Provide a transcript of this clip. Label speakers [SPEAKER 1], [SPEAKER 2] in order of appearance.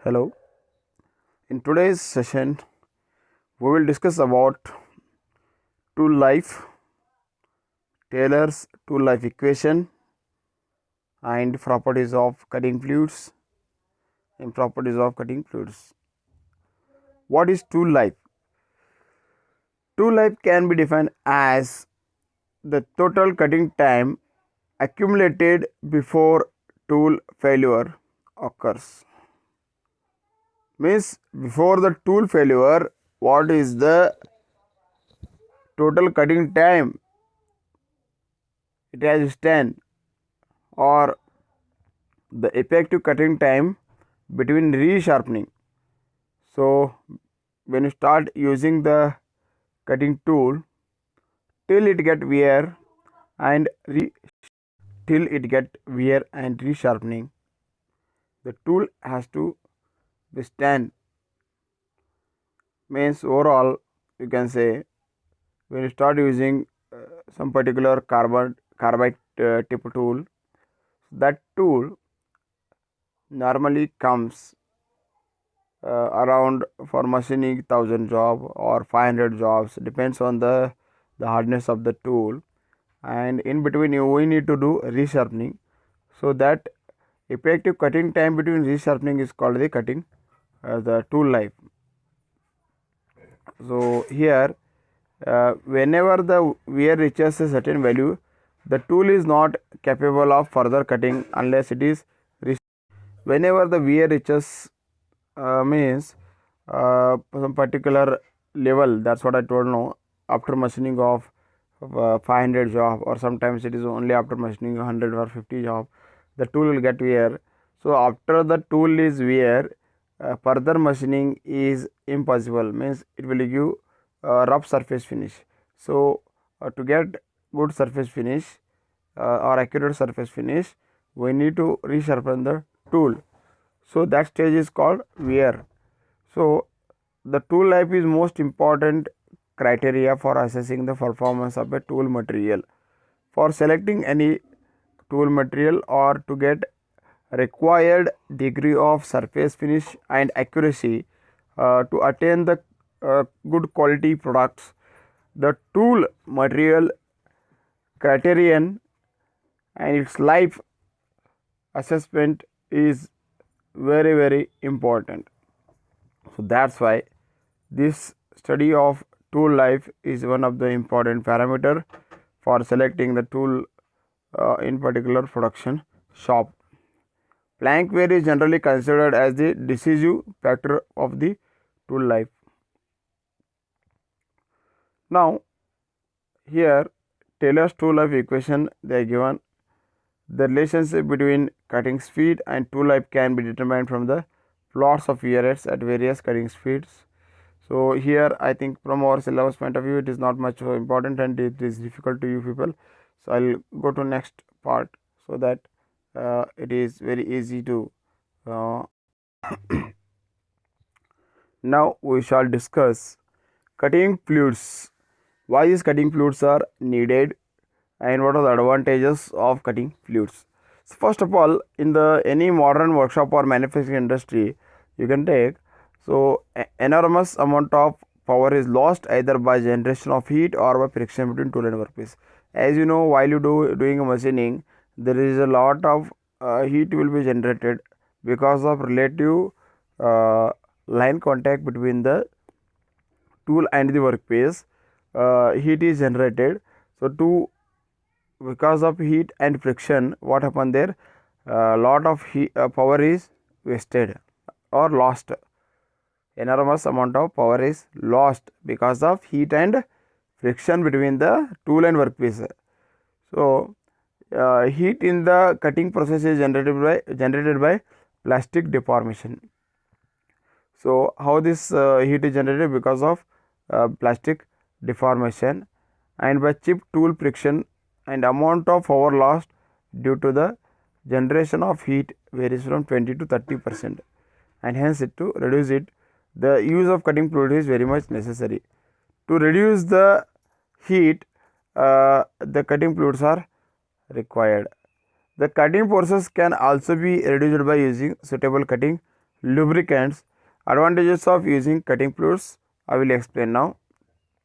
[SPEAKER 1] Hello. In today's session, we will discuss about tool life, Taylor's tool life equation, and properties of cutting fluids and properties of cutting fluids. What is tool life? Tool life can be defined as the total cutting time accumulated before tool failure occurs. Means before the tool failure, what is the total cutting time it has stand, or the effective cutting time between resharpening. So when you start using the cutting tool till it get wear and resharpening, the tool has to withstand. Means overall, you can say when you start using some particular carbide tip tool, that tool normally comes around for machining 1000 job or 500 jobs, depends on the hardness of the tool, and in between we need to do resharpening. So that effective cutting time between resharpening is called the cutting the tool life. So here whenever the wear reaches a certain value, the tool is not capable of further cutting unless it is whenever the wear reaches means some particular level, that's what I told now, after machining of 500 job, or sometimes it is only after machining 100 or 50 job, the tool will get wear. So after the tool is wear, further machining is impossible, means it will give rough surface finish. So to get good surface finish or accurate surface finish, we need to resharpen the tool. So that stage is called wear. So the tool life is most important criteria for assessing the performance of a tool material. For selecting any tool material or to get required degree of surface finish and accuracy to attain the good quality products, the tool material criterion and its life assessment is very important. So that's why this study of tool life is one of the important parameter for selecting the tool in particular production shop. Plank wear is generally considered as the decisive factor of the tool life. Now here Taylor's tool life equation, they are given. The relationship between cutting speed and tool life can be determined from the plots of wear rates at various cutting speeds. So here I think from our syllabus point of view, it is not much important and it is difficult to you people. So I will go to next part so that it is very easy to uh, now we shall discuss cutting fluids. Why is cutting fluids are needed and what are the advantages of cutting fluids? So first of all, in the any modern workshop or manufacturing industry, you can take, so enormous amount of power is lost either by generation of heat or by friction between tool and workpiece. As you know, while you doing a machining, there is a lot of heat will be generated because of relative uh, line contact between the tool and the workpiece. Heat is generated. So to because of heat and friction, what happened there, a lot of power is wasted or lost. Enormous amount of power is lost because of heat and friction between the tool and workpiece. So heat in the cutting process is generated by plastic deformation. So how this heat is generated? Because of plastic deformation and by chip tool friction, and amount of power lost due to the generation of heat varies from 20 to 30%, and hence to reduce it, the use of cutting fluid is very much necessary. To reduce the heat, the cutting fluids are required. The cutting forces can also be reduced by using suitable cutting lubricants. Advantages of using cutting fluids I will explain now.